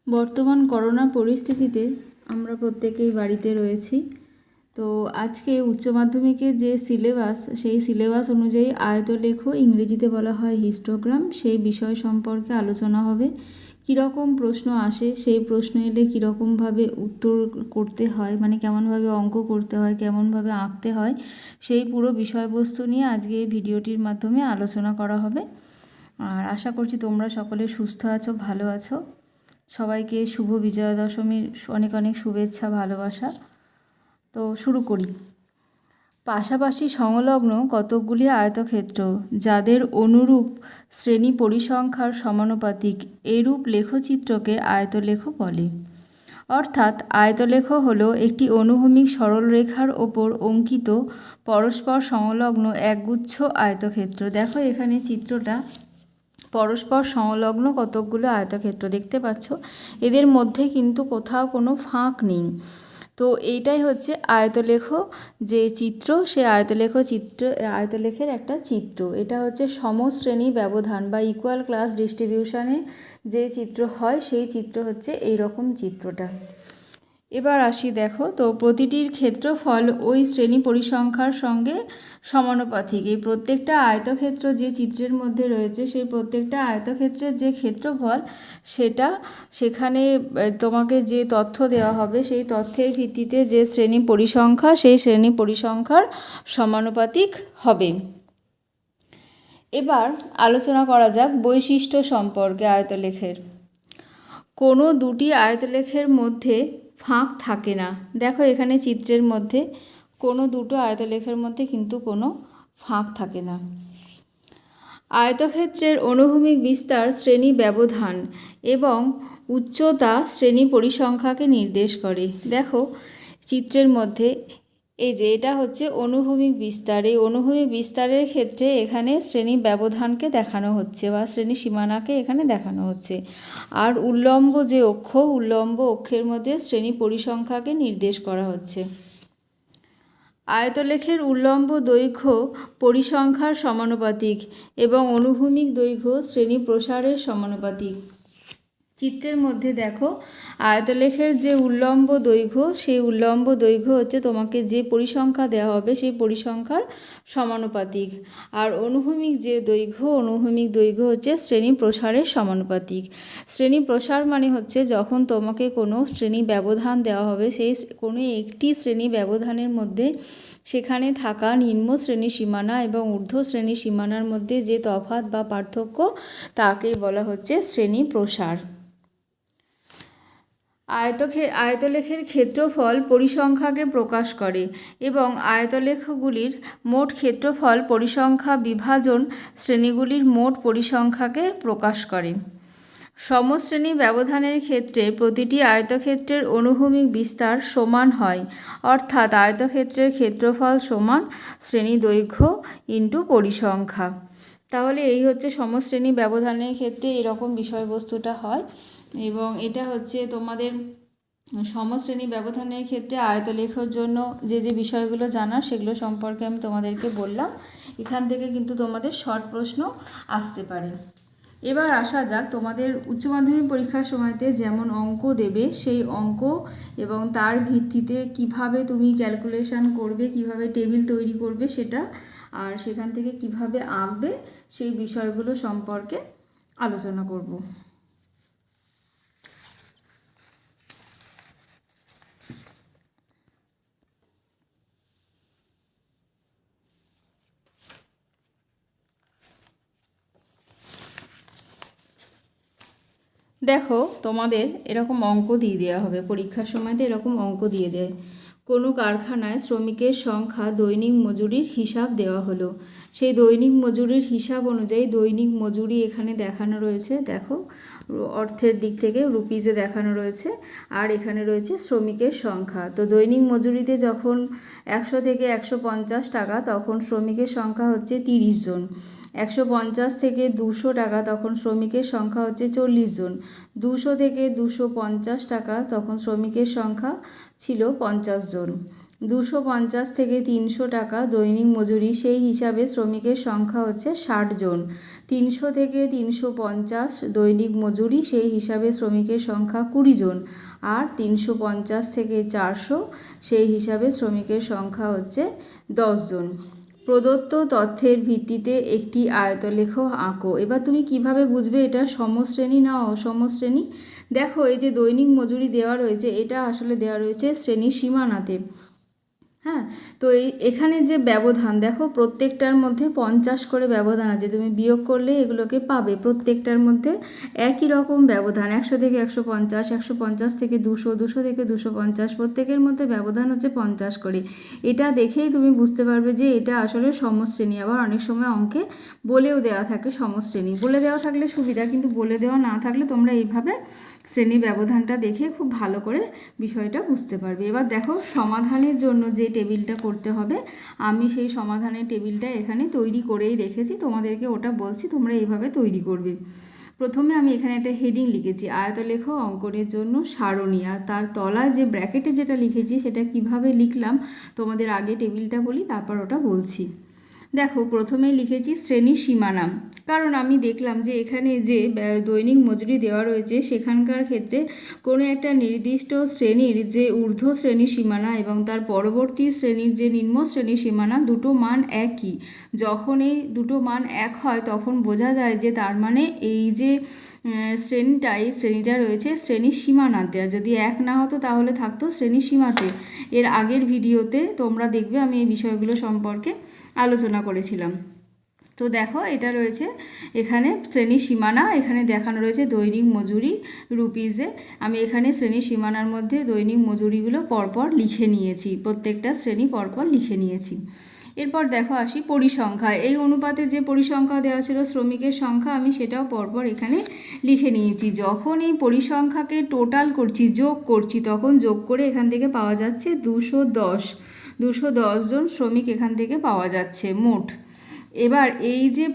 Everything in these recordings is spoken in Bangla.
বর্তমান করোনা পরিস্থিতিতে আমরা প্রত্যেকেই বাড়িতে রয়েছি। তো আজকে উচ্চ মাধ্যমিকের যে সিলেবাস, সেই সিলেবাস অনুযায়ী আয়তলেখ, ইংরেজিতে বলা হয় হিস্টোগ্রাম, সেই বিষয় সম্পর্কে আলোচনা হবে। কীরকম প্রশ্ন আসে, সেই প্রশ্ন এলে কীরকমভাবে উত্তর করতে হয়, মানে কেমনভাবে অঙ্ক করতে হয়, কেমনভাবে আঁকতে হয়, সেই পুরো বিষয়বস্তু নিয়ে আজকে এই ভিডিওটির মাধ্যমে আলোচনা করা হবে। আর আশা করছি তোমরা সকলে সুস্থ আছো, ভালো আছো। সবাইকে শুভ বিজয়া দশমীর অনেক অনেক শুভেচ্ছা, ভালোবাসা। তো শুরু করি। পাশাপাশি সংলগ্ন কতকগুলি আয়তক্ষেত্র যাদের অনুরূপ শ্রেণী পরিসংখ্যার সমানুপাতিক, এরূপ লেখচিত্রকে আয়তলেখ বলে। অর্থাৎ আয়তলেখ হলো একটি অনুভূমিক সরলরেখার ওপর অঙ্কিত পরস্পর সংলগ্ন একগুচ্ছ আয়তক্ষেত্র। দেখো এখানে চিত্রটা, পরস্পর সংলগ্ন কতকগুলো আয়তক্ষেত্র দেখতে পাচ্ছ, এদের মধ্যে কিন্তু কোথাও কোনো ফাঁক নেই। তো এইটাই হচ্ছে আয়তলেখ যে চিত্র, সে আয়তলেখের একটা চিত্র। এটা হচ্ছে সমশ্রেণী ব্যবধান বা ইকুয়াল ক্লাস ডিস্ট্রিবিউশনে যে চিত্র হয়, সেই চিত্র হচ্ছে এই রকম চিত্রটা। এবার আসি, দেখো তো প্রতিটির ক্ষেত্রফল ওই শ্রেণী পরিসংখ্যার সঙ্গে সমানুপাতিক। এই প্রত্যেকটা আয়তক্ষেত্র যে চিত্রের মধ্যে রয়েছে, সেই প্রত্যেকটা আয়তক্ষেত্রের যে ক্ষেত্রফল, সেটা সেখানে তোমাকে যে তথ্য দেওয়া হবে, সেই তথ্যের ভিত্তিতে যে শ্রেণী পরিসংখ্যা, সেই শ্রেণী পরিসংখ্যার সমানুপাতিক হবে। এবার আলোচনা করা যাক বৈশিষ্ট্য সম্পর্কে আয়তলেখের। কোনো দুটি আয়তলেখের মধ্যে ফাঁক থাকে না। দেখো এখানে চিত্রের মধ্যে কোনো দুটো আয়তলেখের মধ্যে কিন্তু কোনো ফাঁক থাকে না। আয়তক্ষেত্রের অনুভূমিক বিস্তার শ্রেণী ব্যবধান এবং উচ্চতা শ্রেণী পরিসংখ্যাকে নির্দেশ করে। দেখো চিত্রের মধ্যে এই যে এটা হচ্ছে অনুভূমিক বিস্তার। এই অনুভূমিক বিস্তারের ক্ষেত্রে এখানে শ্রেণী ব্যবধানকে দেখানো হচ্ছে বা শ্রেণী সীমানাকে এখানে দেখানো হচ্ছে। আর উল্লম্ব যে অক্ষ, উল্লম্ব অক্ষের মধ্যে শ্রেণী পরিসংখ্যাকে নির্দেশ করা হচ্ছে। আয়তলেখের উল্লম্ব দৈর্ঘ্য পরিসংখ্যার সমানুপাতিক এবং অনুভূমিক দৈর্ঘ্য শ্রেণী প্রসারের সমানুপাতিক। চিত্রের মধ্যে দেখো আয়তলেখের যে উল্লম্ব দৈর্ঘ্য, সেই উল্লম্ব দৈর্ঘ্য হচ্ছে তোমাকে যে পরিসংখ্যা দেওয়া হবে, সেই পরিসংখ্যার সমানুপাতিক। আর অনুভূমিক যে দৈর্ঘ্য, অনুভূমিক দৈর্ঘ্য হচ্ছে শ্রেণী প্রসারের সমানুপাতিক। শ্রেণী প্রসার মানে হচ্ছে যখন তোমাকে কোনো শ্রেণী ব্যবধান দেওয়া হবে, সেই কোনো একটি শ্রেণী ব্যবধানের মধ্যে সেখানে থাকা নিম্ন শ্রেণী সীমানা এবং ঊর্ধ্ব শ্রেণী সীমানার মধ্যে যে তফাৎ বা পার্থক্য, তাকেই বলা হচ্ছে শ্রেণী প্রসার। আয়তলেখের ক্ষেত্রফল পরিসংখ্যাকে প্রকাশ করে এবং আয়তলেখগুলির মোট ক্ষেত্রফল পরিসংখ্যা বিভাজন শ্রেণীগুলির মোট পরিসংখ্যাকে প্রকাশ করে। সমশ্রেণী ব্যবধানের ক্ষেত্রে প্রতিটি আয়তক্ষেত্রের অনুভূমিক বিস্তার সমান হয়, অর্থাৎ আয়তক্ষেত্রের ক্ষেত্রফল সমান শ্রেণী দৈর্ঘ্য ইন্টু পরিসংখ্যা। তাহলে এই হচ্ছে সমশ্রেণী ব্যবধানের ক্ষেত্রে এরকম বিষয়বস্তুটা হয়। এবং এটা হচ্ছে তোমাদের সমশ্রেণী ব্যবধানের ক্ষেত্রে আয়তলেখের জন্য যে যে বিষয়গুলো জানার, সেগুলো সম্পর্কে আমি তোমাদেরকে বললাম। এখান থেকে কিন্তু তোমাদের শর্ট প্রশ্ন আসতে পারে। এবার আসা যাক তোমাদের উচ্চ মাধ্যমিক পরীক্ষার সময়তে যেমন অঙ্ক দেবে, সেই অঙ্ক এবং তার ভিত্তিতে কিভাবে তুমি ক্যালকুলেশন করবে, কিভাবে টেবিল তৈরি করবে সেটা, আর সেখান থেকে কিভাবে আঁকবে, সেই বিষয়গুলো সম্পর্কে আলোচনা করব। দেখো তোমাদের এরকম অঙ্ক দিয়ে দেওয়া হবে পরীক্ষার সময়তে, এরকম অঙ্ক দিয়ে দেয়। কোনো কারখানায় শ্রমিকের সংখ্যা, দৈনিক মজুরির হিসাব দেওয়া হলো। সেই দৈনিক মজুরির হিসাব অনুযায়ী দৈনিক মজুরি এখানে দেখানো রয়েছে। দেখো অর্থের দিক থেকে রুপিজে দেখানো রয়েছে, আর এখানে রয়েছে শ্রমিকের সংখ্যা। তো দৈনিক মজুরিতে যখন 100 থেকে 150 টাকা, তখন শ্রমিকের সংখ্যা হচ্ছে 30 জন। 150 থেকে 200 টাকা, তখন শ্রমিকের সংখ্যা হচ্ছে 40 জন। 200 থেকে 250 টাকা, তখন শ্রমিকের সংখ্যা ছিল 50 জন। 250 থেকে 300 টাকা দৈনিক মজুরি, সেই হিসাবে শ্রমিকের সংখ্যা হচ্ছে 60 জন। 300 থেকে 350 দৈনিক মজুরি, সেই হিসাবে শ্রমিকের সংখ্যা 20 জন। আর 350 থেকে 400 সেই হিসাবে শ্রমিকের সংখ্যা হচ্ছে 10 জন। প্রদত্ত তথ্যের ভিত্তিতে একটি আয়তলেখ আঁকো। এবার তুমি কিভাবে বুঝবে এটা সমশ্রেণী না অসমশ্রেণী? দেখো, এই যে দৈনিক মজুরি দেওয়া রয়েছে, এটা আসলে দেওয়া রয়েছে শ্রেণী সীমানাতে। হ্যাঁ, তো এখানে যে ব্যবধান দেখো, প্রত্যেকটার মধ্যে 50 করে ব্যবধান আছে। তুমি বিয়োগ করলে এগুলোকে পাবে, প্রত্যেকটার মধ্যে একই রকম ব্যবধান। 100 থেকে 150, 150 থেকে 200, 200 থেকে 250, প্রত্যেকের মধ্যে ব্যবধান হচ্ছে 50 করে। এটা দেখেই তুমি বুঝতে পারবে যে এটা আসলে সমশ্রেণী। আবার অনেক সময় অঙ্কে বলেও দেওয়া থাকে সমশ্রেণী। বলে দেওয়া থাকলে সুবিধা, কিন্তু বলে দেওয়া না থাকলে তোমরা এইভাবে শ্রেণী ব্যবধানটা দেখে খুব ভালো করে বিষয়টা বুঝতে পারবে। এবার দেখো, সমাধানের জন্য যে টেবিলটা করতে হবে, আমি সেই সমাধানের টেবিলটা এখানে তৈরি করেই রেখেছি, তোমাদেরকে ওটা বলছি, তোমরা এইভাবে তৈরি করবে। প্রথমে আমি এখানে একটা হেডিং লিখেছি, আয়তলেখ অঙ্কনের জন্য সারণী। আর তার তলায় যে ব্র্যাকেটে যেটা লিখেছি সেটা কিভাবে লিখলাম তোমাদের আগে টেবিলটা বলি, তারপর ওটা বলছি। দেখো, প্রথমেই লিখেছি শ্রেণী সীমানা, কারণ আমি দেখলাম যে এখানে যে দৈনিক মজুরি দেওয়া রয়েছে সেখানকার ক্ষেত্রে কোনো একটা নির্দিষ্ট শ্রেণীর যে ঊর্ধ্ব শ্রেণী সীমানা এবং তার পরবর্তী শ্রেণীর যে নিম্ন শ্রেণী সীমানা, দুটো মান একই। যখন এই দুটো মান এক হয় তখন বোঝা যায় যে তার মানে এই যে শ্রেণীটা রয়েছে শ্রেণী সীমানাতে। আর যদি এক না হতো তাহলে থাকতো শ্রেণী সীমাতে। এর আগের ভিডিওতে তোমরা দেখবে আমি এই বিষয়গুলো সম্পর্কে আলোচনা করেছিলাম। তো দেখো, এটা রয়েছে এখানে শ্রেণী সীমানা, এখানে দেখানো রয়েছে দৈনিক মজুরি রুপিজে। আমি এখানে শ্রেণী সীমানার মধ্যে দৈনিক মজুরিগুলো পরপর লিখে নিয়েছি, প্রত্যেকটা শ্রেণী পরপর লিখে নিয়েছি। এরপর দেখো আসি পরিসংখ্যা। এই অনুপাতে যে পরিসংখ্যা দেওয়া ছিল শ্রমিকের সংখ্যা, আমি সেটাও পরপর এখানে লিখে নিয়েছি। যখন এই পরিসংখ্যাকে টোটাল করছি, যোগ করছি, তখন যোগ করে এখান থেকে পাওয়া যাচ্ছে 210 জন শ্রমিক এখান থেকে পাওয়া যাচ্ছে মোট। এবার এই যে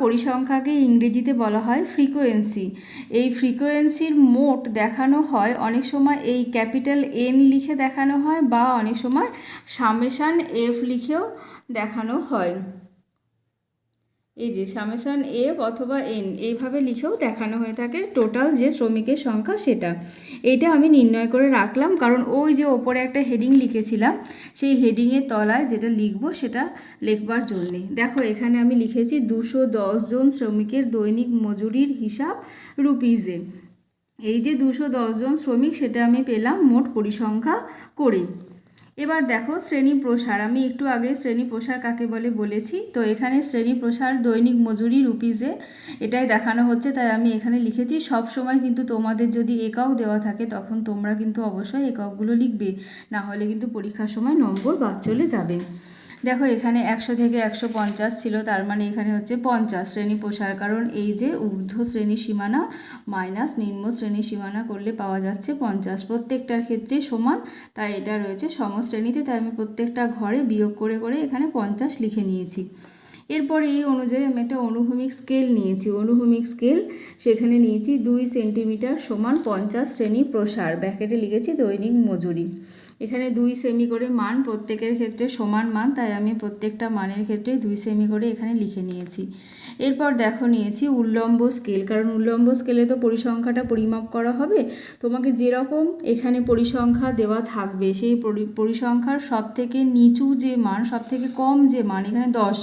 পরিসংখ্যাকে ইংরেজিতে বলা হয় ফ্রিকোয়েন্সি। এই ফ্রিকোয়েন্সির মোট দেখানো হয় অনেক সময় এই ক্যাপিটাল এন লিখে দেখানো হয়, বা অনেক সময় সামেশান এফ লিখেও দেখানো হয়। এই যে সামেশান এফ অথবা এন এইভাবে লিখেও দেখানো হয়ে থাকে টোটাল যে শ্রমিকের সংখ্যা সেটা। এটা আমি নির্ণয় করে রাখলাম, কারণ ওই যে ওপরে একটা হেডিং লিখেছিলাম, সেই হেডিংয়ের তলায় যেটা লিখবো সেটা লিখবার জন্যে। দেখো, এখানে আমি লিখেছি 210 জন শ্রমিকের দৈনিক মজুরির হিসাব রুপিজে। এই যে 210 জন শ্রমিক, সেটা আমি পেলাম মোট পরিসংখ্যা করে। এবার দেখো শ্রেণী প্রসার, আমি একটু আগে শ্রেণী প্রসার কাকে বলে বলেছি। তো এখানে শ্রেণী প্রসার দৈনিক মজুরি রুপিজে এটাই দেখানো হচ্ছে, তাই আমি এখানে লিখেছি। সব সময় কিন্তু তোমাদের যদি একক দেওয়া থাকে তখন তোমরা কিন্তু অবশ্যই এককগুলো লিখবে, না হলে কিন্তু পরীক্ষার সময় নম্বর বাদ চলে যাবে। দেখো, এখানে 100 থেকে 150 ছিল, তার মানে এখানে হচ্ছে 50 শ্রেণী প্রসার, কারণ এই যে ঊর্ধ্ব শ্রেণী সীমানা মাইনাস নিম্ন শ্রেণী সীমানা করলে পাওয়া যাচ্ছে 50। প্রত্যেকটার ক্ষেত্রে সমান, তাই এটা রয়েছে সমশ্রেণীতে, তাই আমি প্রত্যেকটা ঘরে বিয়োগ করে করে এখানে 50 লিখে নিয়েছি। এরপর এই অনুযায়ী আমি একটা অনুভূমিক স্কেল নিয়েছি। অনুভূমিক স্কেল সেখানে নিয়েছি 2 সেন্টিমিটার সমান 50 শ্রেণী প্রসার, ব্র্যাকেটে লিখেছি দৈনিক মজুরি। এখানে 2 সেমি করে মান, প্রত্যেকের ক্ষেত্রে সমান মান, তাই আমি প্রত্যেকটা মানের ক্ষেত্রে 2 সেমি করে এখানে লিখে নিয়েছি। এরপর দেখো নিয়েছি উল্লম্ব স্কেল, কারণ উল্লম্ব স্কেলে তো পরিসংখ্যাটা পরিমাপ করা হবে। তোমাকে যেরকম এখানে পরিসংখ্যা দেওয়া থাকবে, সেই পরিসংখ্যার সব থেকে নিচু যে মান, সব থেকে কম যে মান, এখানে 10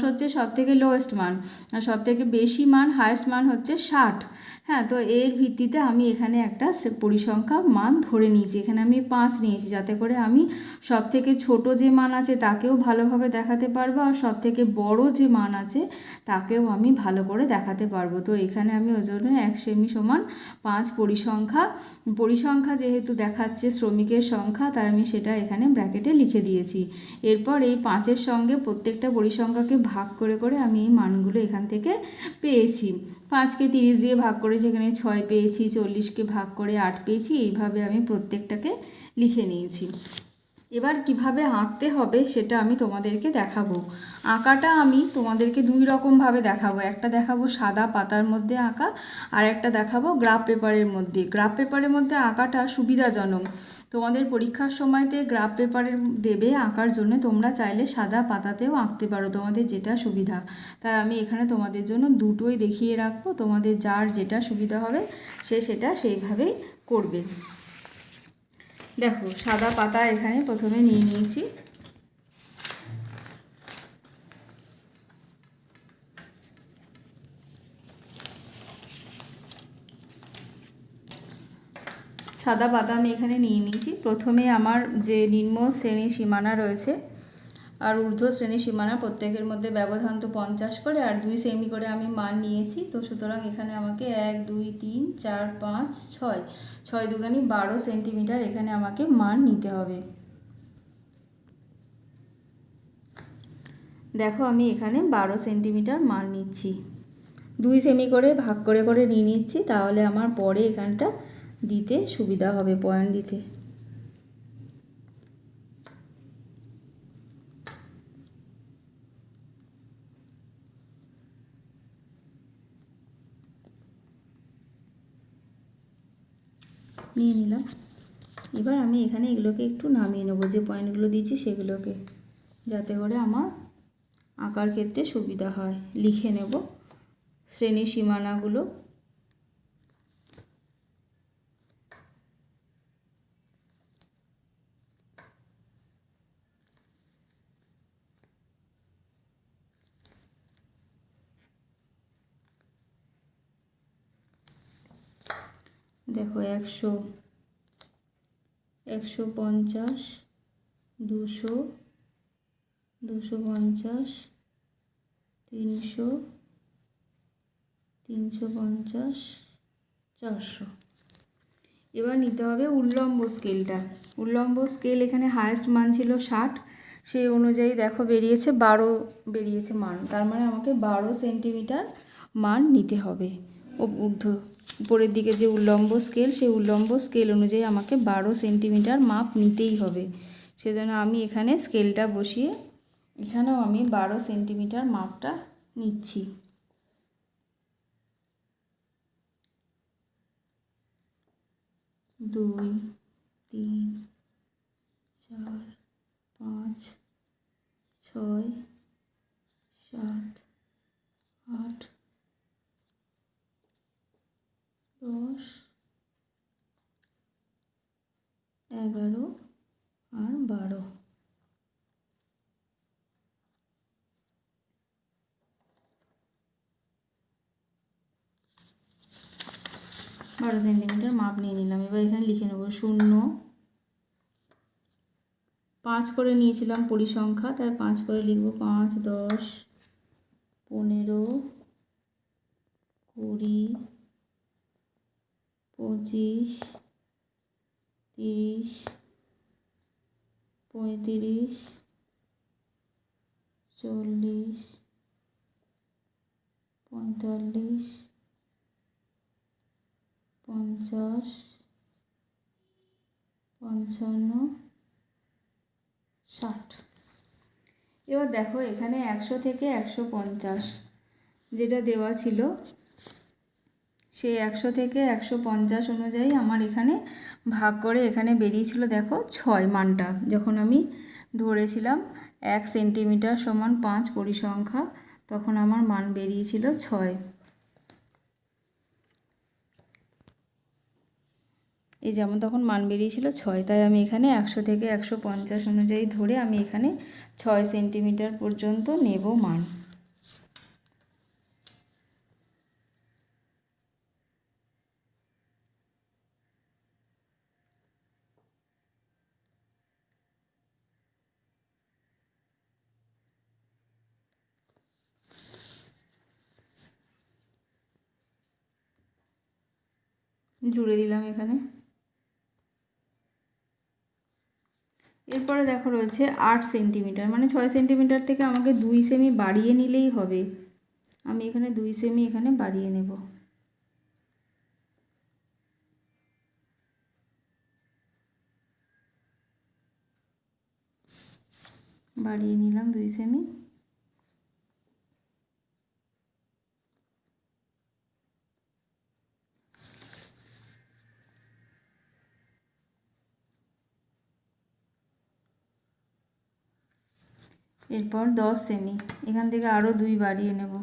হচ্ছে সব থেকে লোয়েস্ট মান, আর সব থেকে বেশি মান হায়েস্ট মান হচ্ছে 60। হ্যাঁ, তো এর ভিত্তিতে আমি এখানে একটা পরিসংখ্যা মান ধরে নিয়েছি। এখানে আমি 5 নিয়েছি, যাতে করে আমি সব থেকে ছোট যে মান আছে তাকেও ভালোভাবে দেখাতে পারবো, আর সব থেকে বড় যে মান আছে তাকেও আমি ভালো করে দেখাতে পারবো। তো এখানে আমি ওই জন্য 1 সেমি সমান 5 পরিসংখ্যা যেহেতু দেখাচ্ছে শ্রমিকের সংখ্যা, তাই আমি সেটা এখানে ব্র্যাকেটে লিখে দিয়েছি। এরপর এই 5-এর সঙ্গে প্রত্যেকটা পরিসংখ্যাকে ভাগ করে করে আমি এই মানগুলো এখান থেকে পেয়েছি। 5কে 30 দিয়ে ভাগ করে সেখানে 6 পেয়েছি, 40কে ভাগ করে 8 পেয়েছি, এইভাবে আমি প্রত্যেকটাকে লিখে নিয়েছি। এবার কিভাবে আঁকতে হবে সেটা আমি তোমাদেরকে দেখাবো। আঁকাটা আমি তোমাদেরকে 2 রকমভাবে দেখাবো। একটা দেখাবো সাদা পাতার মধ্যে আঁকা, আর একটা দেখাবো গ্রাফ পেপারের মধ্যে। গ্রাফ পেপারের মধ্যে আঁকাটা সুবিধাজনক। তো তোমাদের পরীক্ষার সময়তে গ্রাফ পেপারে দেবে আঁকার জন্য, তোমরা চাইলে সাদা পাতাতেও আঁকতে পারো, তোমাদের যেটা সুবিধা। তাই আমি এখানে তোমাদের জন্য দুটোই দেখিয়ে রাখবো, তোমাদের যার যেটা সুবিধা হবে সে সেটা সেইভাবেই করবে। দেখো সাদা পাতা এখানে প্রথমে নিয়ে নিয়েছি। সাদা পাতা আমি এখানে নিয়ে নিয়েছি। প্রথমে আমার যে নিম্ন শ্রেণী সীমানা রয়েছে আর ঊর্ধ্ব শ্রেণী সীমানা প্রত্যেকের মধ্যে ব্যবধান তো 50 করে, আর 2 সেমি করে আমি মান নিয়েছি। তো সুতরাং এখানে আমাকে 1 2 3 4 5 6 6 দুগুণে 12 সেন্টিমিটার এখানে আমাকে মান নিতে হবে। দেখো আমি এখানে 12 সেন্টিমিটার মান নিচ্ছি, 2 সেমি করে ভাগ করে করে নিয়ে নিচ্ছি, তাহলে আমার পরে এখানটা দিতে সুবিধা হবে, পয়েন্ট দিতে। নিয়ে নিলাম। এবার আমি এখানে এগুলোকে একটু নামিয়ে নেবো, যে পয়েন্টগুলো দিয়েছি সেগুলোকে, যাতে করে আমার আঁকার ক্ষেত্রে সুবিধা হয়। লিখে নেব শ্রেণী সীমানাগুলো। দেখো 100 150 200 250 300 350 400। এবার নিতে হবে উল্লম্ব স্কেলটা। উল্লম্ব স্কেল এখানে হায়েস্ট মান ছিল 60, সেই অনুযায়ী দেখো বেরিয়েছে 12 বেরিয়েছে মান, তার মানে আমাকে 12 সেন্টিমিটার মান নিতে হবে। উপরের দিকে যে উল্লম্ব স্কেল, সেই উল্লম্ব স্কেল অনুযায়ী আমাকে 12 সেন্টিমিটার মাপ নিতেই হবে। সেজন্য আমি এখানে স্কেলটা বসিয়ে এখানেও আমি 12 সেন্টিমিটার মাপটা নিচ্ছি। 2 3 4 5 6 7 8 10 11 আর 12। বারো সেন্টিমিটার মাপ নিয়ে নিলাম। এবার এখানে লিখে নেব 0, 5 করে নিয়েছিলাম পরিসংখ্যা, তাই 5 করে লিখব। 5 10 15 20 25 30 35 40 45 50 55 60। এবার দেখো এখানে 100 থেকে 150 যেটা দেওয়া ছিল, সেই 100 থেকে 150 অনুযায়ী আমার এখানে ভাগ করে এখানে বেরিয়েছিল দেখো 6 মানটা। যখন আমি ধরেছিলাম 1 সেন্টিমিটার সমান 5 পরিসংখ্যা, তখন আমার মান বেরিয়েছিল 6। এই যেমন তখন মান বেরিয়েছিল 6, তাই আমি এখানে 100 থেকে 150 অনুযায়ী ধরে আমি এখানে 6 সেন্টিমিটার পর্যন্ত নেব মান। জুড়ে দিলাম এখানে। এরপরে দেখো রয়েছে 8 সেন্টিমিটার, মানে 6 সেন্টিমিটার থেকে আমাকে 2 সেমি বাড়িয়ে নিলেই হবে। আমি এখানে 2 সেমি এখানে বাড়িয়ে নেব। বাড়িয়ে নিলাম 2 সেমি। এরপর 10 সেমি, এখান থেকে আরও 2 বাড়িয়ে নেব।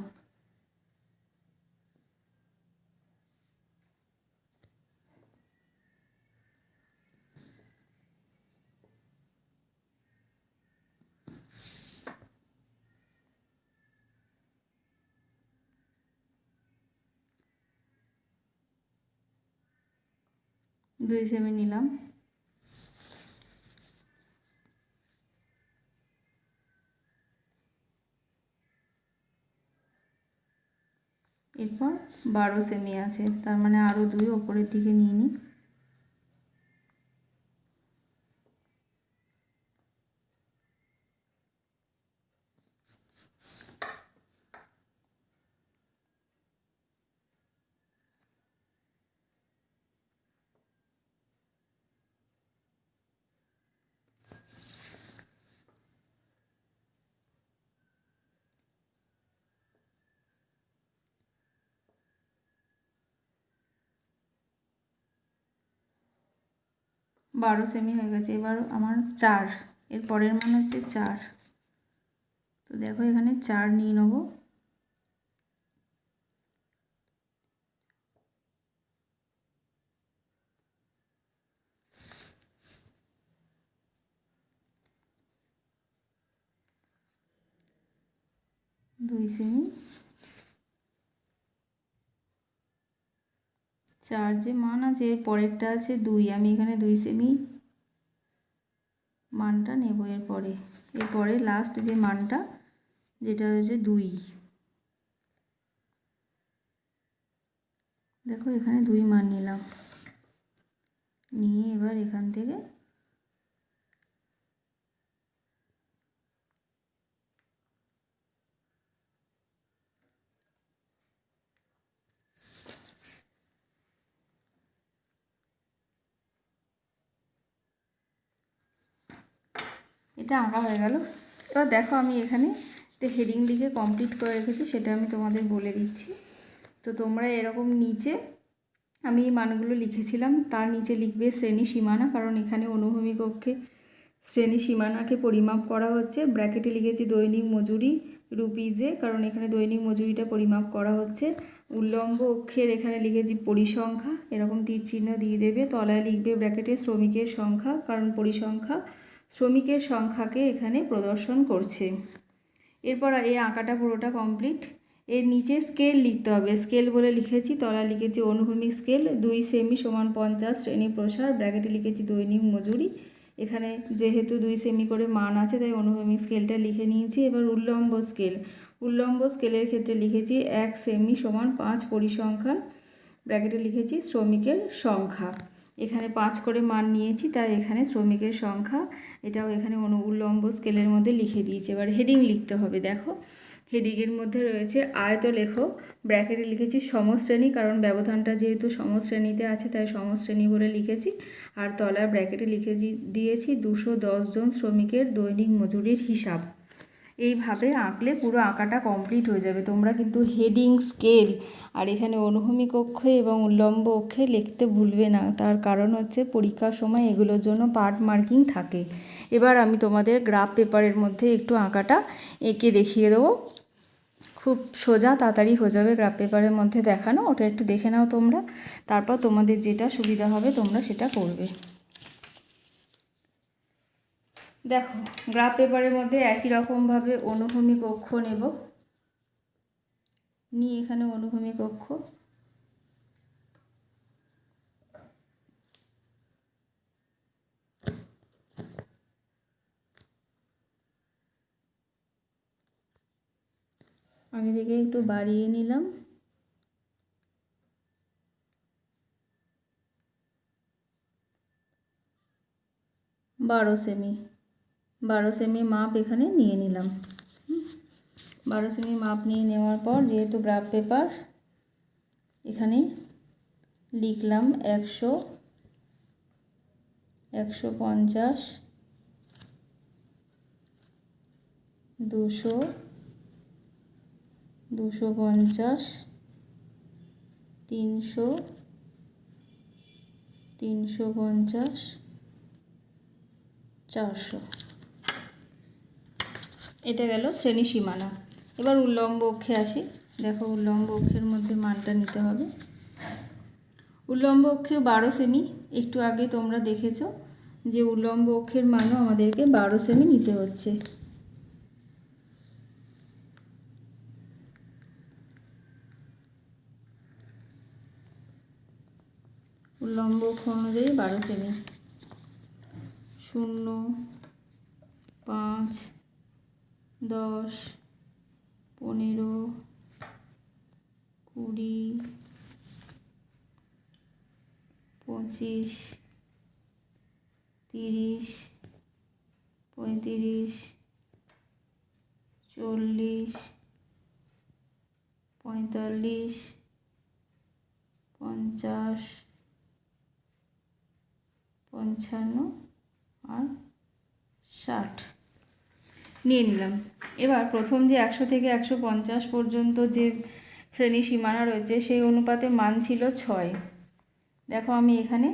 দুই সেমি নিলাম। এরপর 12 সেমি আছে, তার মানে আরও 2 ওপরের দিকে নিয়ে নিই। বারো সেমি হয়ে গেছে। এবার আমার 4, এর পরের মান হচ্ছে 4। তো দেখো এখানে 4 নিয়ে নেবো। দুই সেমি, 4 যে মান আছে এর পরেরটা আছে 2, আমি এখানে 2 সেমি মানটা নেব। এরপরে লাস্ট যে মানটা, যেটা হচ্ছে 2, দেখো এখানে 2 মান নিলাম, নিয়ে এবার এখান থেকে এটা আঁকা হয়ে গেল। এবার দেখো আমি এখানে একটা হেডিং লিখে কমপ্লিট করে রেখেছি, সেটা আমি তোমাদের বলে দিচ্ছি। তো তোমরা এরকম নিচে আমি এই মানগুলো লিখেছিলাম, তার নিচে লিখবে শ্রেণী সীমানা, কারণ এখানে অনুভূমিক অক্ষে শ্রেণী সীমানাকে পরিমাপ করা হচ্ছে। ব্র্যাকেটে লিখেছি দৈনিক মজুরি রুপিজে, কারণ এখানে দৈনিক মজুরিটা পরিমাপ করা হচ্ছে। উল্লম্ব অক্ষের এখানে লিখেছি পরিসংখ্যা, এরকম তীর চিহ্ন দিয়ে দেবে। তলায় লিখবে ব্র্যাকেটে শ্রমিকের সংখ্যা, কারণ পরিসংখ্যা শ্রমিকের সংখ্যাকে এখানে প্রদর্শন করছে। এরপর এই আঁকাটা পুরোটা কমপ্লিট। এর নিচে স্কেল লিখতে হবে, স্কেল বলে লিখেছি, তলায় লিখেছি অনুভূমিক স্কেল 2 সেমি সমান 50 শ্রেণী প্রসার, ব্র্যাকেটে লিখেছি দৈনিক মজুরি। এখানে যেহেতু 2 সেমি করে মান আছে তাই অনুভূমিক স্কেলটা লিখে নিয়েছি। এবার উল্লম্ব স্কেলের ক্ষেত্রে লিখেছি 1 সেমি সমান 5 পরিসংখ্যান, ব্র্যাকেটে লিখেছি শ্রমিকের সংখ্যা। এখানে 5 করে মান নিয়েছি, তাই এখানে শ্রমিকের সংখ্যা এটাও এখানে উল্লম্ব স্কেলের মধ্যে লিখে দিয়েছি। এবার হেডিং লিখতে হবে। দেখো হেডিংয়ের মধ্যে রয়েছে আয়তলেখ, ব্র্যাকেটে লিখেছি সমশ্রেণী, কারণ ব্যবধানটা যেহেতু সমশ্রেণীতে আছে তাই সমশ্রেণী বলে লিখেছি। আর তলার ব্র্যাকেটে দিয়েছি 210 জন শ্রমিকের দৈনিক মজুরির হিসাব। এইভাবে আঁকলে পুরো আঁকাটা কমপ্লিট হয়ে যাবে। তোমরা কিন্তু হেডিং, স্কেল আর এখানে অনুভূমিক অক্ষে এবং উল্লম্ব অক্ষে লিখতে ভুলবে না, তার কারণ হচ্ছে পরীক্ষার সময় এগুলোর জন্য পার্ট মার্কিং থাকে। এবার আমি তোমাদের গ্রাফ পেপারের মধ্যে একটু আঁকাটা এঁকে দেখিয়ে দেবো, খুব সোজা তাড়াতাড়ি হয়ে যাবে গ্রাফ পেপারের মধ্যে দেখানো। ওটা একটু দেখে নাও তোমরা, তারপর তোমাদের যেটা সুবিধা হবে তোমরা সেটা করবে। দেখো গ্রাফ পেপারের মধ্যে একই রকমভাবে অনুভূমিক অক্ষ নেব, নিয়ে এখানে অনুভূমিক অক্ষ আগে থেকে একটু বাড়িয়ে নিলাম। বারো সেমি মাপ এখানে নিয়ে নিলাম। 12 সেমি মাপ নিয়ে নেওয়ার পর যেহেতু গ্রাফ পেপার, এখানে লিখলাম 100, 150, 200, 250, 300, 350, 400। এটা গেল শ্রেণী সীমানা। এবার উল্লম্ব অক্ষে আসি। দেখো উল্লম্ব অক্ষের মধ্যে মানটা নিতে হবে। উল্লম্ব অক্ষে 12 সেমি। একটু আগে তোমরা দেখেছো যে উল্লম্ব অক্ষের মানও আমাদেরকে 12 সেমি নিতে হচ্ছে। উল্লম্ব অক্ষ অনুযায়ী 12 সেমি। 0, 5, 10, 15, 20, 25, 30, 35, 40, 45, 50, 55 আর 60 নিয়ে নিলাম। এবার প্রথম যে 100 থেকে 150 পর্যন্ত যে শ্রেণী সীমানা রয়েছে সেই অনুপাতে মান ছিল 6। দেখো আমি এখানে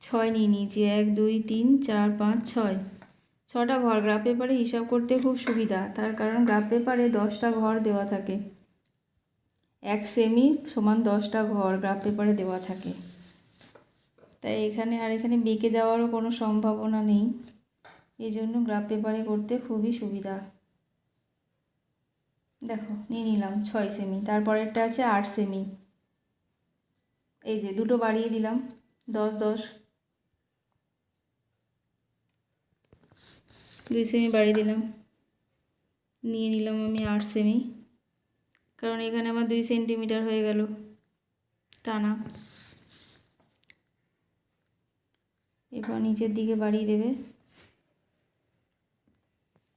6 নিয়ে নিয়েছি। 1, 2, 3, 4, 5, 6। 6টা ঘর। গ্রাফ পেপারে হিসাব করতে খুব সুবিধা, তার কারণ গ্রাফ পেপারে 10টা ঘর দেওয়া থাকে। 1 সেমি সমান 10টা ঘর গ্রাফ পেপারে দেওয়া থাকে। তাই এখানে বেঁকে যাওয়ারও কোনো সম্ভাবনা নেই, এই জন্য গ্রাফ পেপারে করতে খুবই সুবিধা। দেখো নিয়ে নিলাম 6 সেমি। তারপরেরটা আছে 8 সেমি। এই যে দুটো বাড়িয়ে দিলাম, 10, 10, 2 সেমি বাড়িয়ে দিলাম। নিয়ে নিলাম আমি 8 সেমি, কারণ এখানে আমার 2 সেন্টিমিটার হয়ে গেল টানা। এবার নিচের দিকে বাড়িয়ে দেবে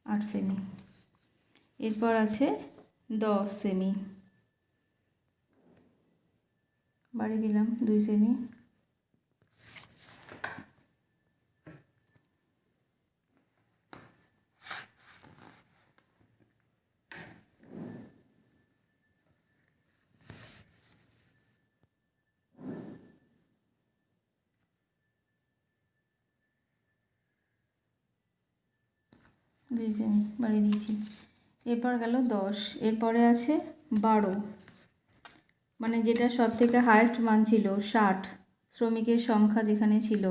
8 সেমি। এরপর আছে 10 সেমি, বাড়িয়ে দিলাম 2 সেমি। বাড়িয়ে দিয়েছি। এরপর গেল 10। এরপরে আছে 12, মানে যেটা সব থেকে হায়েস্ট মান ছিল 60। শ্রমিকের সংখ্যা যেখানে ছিল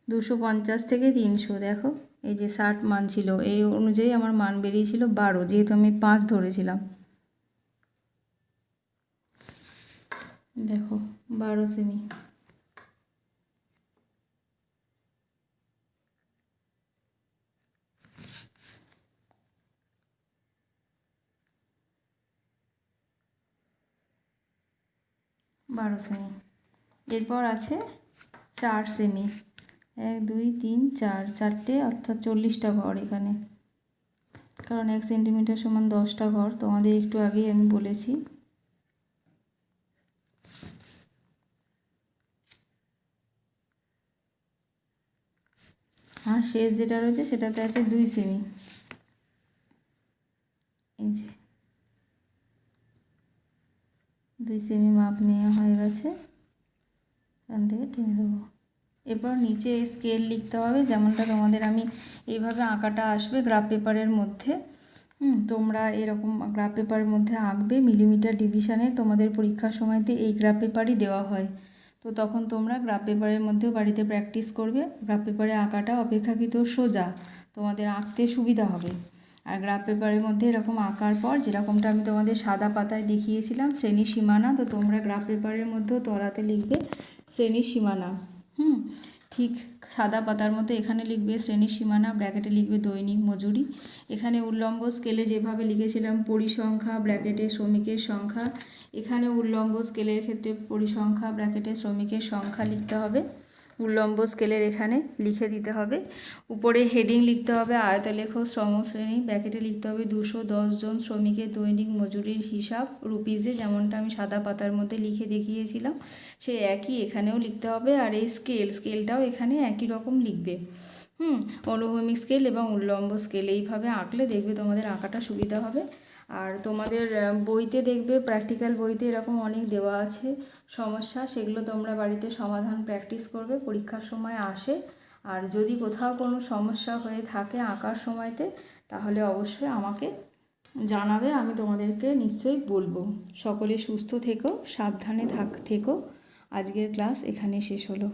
250 থেকে 300। দেখো এই যে 60 মান ছিল, এই অনুযায়ী আমার মান বেরিয়েছিল 12, যেহেতু আমি 5 ধরেছিলাম। দেখো 12 সেমি। এরপর আছে 4 সেমি। 1, 2, 3, 4, 4টে, অর্থাৎ 40টা ঘর এখানে, কারণ 1 সেন্টিমিটার সমান 10টা ঘর, তোমাদের একটু আগেই আমি বলেছি। আর শেষ যেটা রয়েছে সেটাতে আছে 2 সেমি। এই যে 2 সেমি মাপ নেওয়া হয়ে গেছে, এখান থেকে টেনে দেবো। এরপর নিচে স্কেল লিখতে হবে, যেমনটা তোমাদের আমি এইভাবে আঁকাটা আসবে গ্রাফ পেপারের মধ্যে। তোমরা এরকম গ্রাফ পেপারের মধ্যে আঁকবে। মিলিমিটার ডিভিশনে তোমাদের পরীক্ষার সময়তে এই গ্রাফ পেপারই দেওয়া হয়, তো তখন তোমরা গ্রাফ পেপারের মধ্যেও বাড়িতে প্র্যাকটিস করবে। গ্রাফ পেপারে আঁকাটা অপেক্ষাকৃত সোজা, তোমাদের আঁকতে সুবিধা হবে। আর গ্রাফ পেপারের মধ্যে এরকম আঁকার পর যেরকমটা আমি তোমাদের সাদা পাতায় দেখিয়েছিলাম শ্রেণী সীমানা, তো তোমরা গ্রাফ পেপারের মধ্যেও তলাতে লিখবে শ্রেণী সীমানা। ঠিক সাদা পাতার মতো এখানে লিখবে শ্রেণী সীমানা, ব্র্যাকেটে লিখবে দৈনিক মজুরি। এখানে উল্লম্ব স্কেলে যেভাবে লিখেছিলাম পরিসংখ্যা, ব্র্যাকেটে শ্রমিকের সংখ্যা, এখানে উল্লম্ব স্কেলের ক্ষেত্রে পরিসংখ্যা, ব্র্যাকেটে শ্রমিকের সংখ্যা লিখতে হবে। উল্লম্ব স্কেলের এখানে লিখে দিতে হবে। উপরে হেডিং লিখতে হবে আয়তলেখ শ্রমশ্রেণী, ব্র্যাকেটে লিখতে হবে 210 জন শ্রমিকের দৈনিক মজুরির হিসাব রুপিজে, যেমনটা আমি সাদা পাতার মধ্যে লিখে দেখিয়েছিলাম সেই একই এখানেও লিখতে হবে। আর এই স্কেলটাও এখানে একই রকম লিখবে। অনুভূমিক স্কেল এবং উল্লম্ব স্কেল এইভাবে আঁকলে দেখবে তোমাদের আঁকাটা সুবিধা হবে। আর তোমাদের বইতে দেখবে, প্র্যাকটিক্যাল বইতে এরকম অনেক দেওয়া আছে সমস্যা, সেগুলো তোমরা বাড়িতে সমাধান প্র্যাকটিস করবে, পরীক্ষার সময় আসে। আর যদি কোথাও কোনো সমস্যা হয়ে থাকে আঁকার সময়তে, তাহলে অবশ্যই আমাকে জানাবে, আমি তোমাদেরকে নিশ্চয়ই বলবো। সকলে সুস্থ থেকো, সাবধানে থেকো। আজকের ক্লাস এখানে শেষ হলো।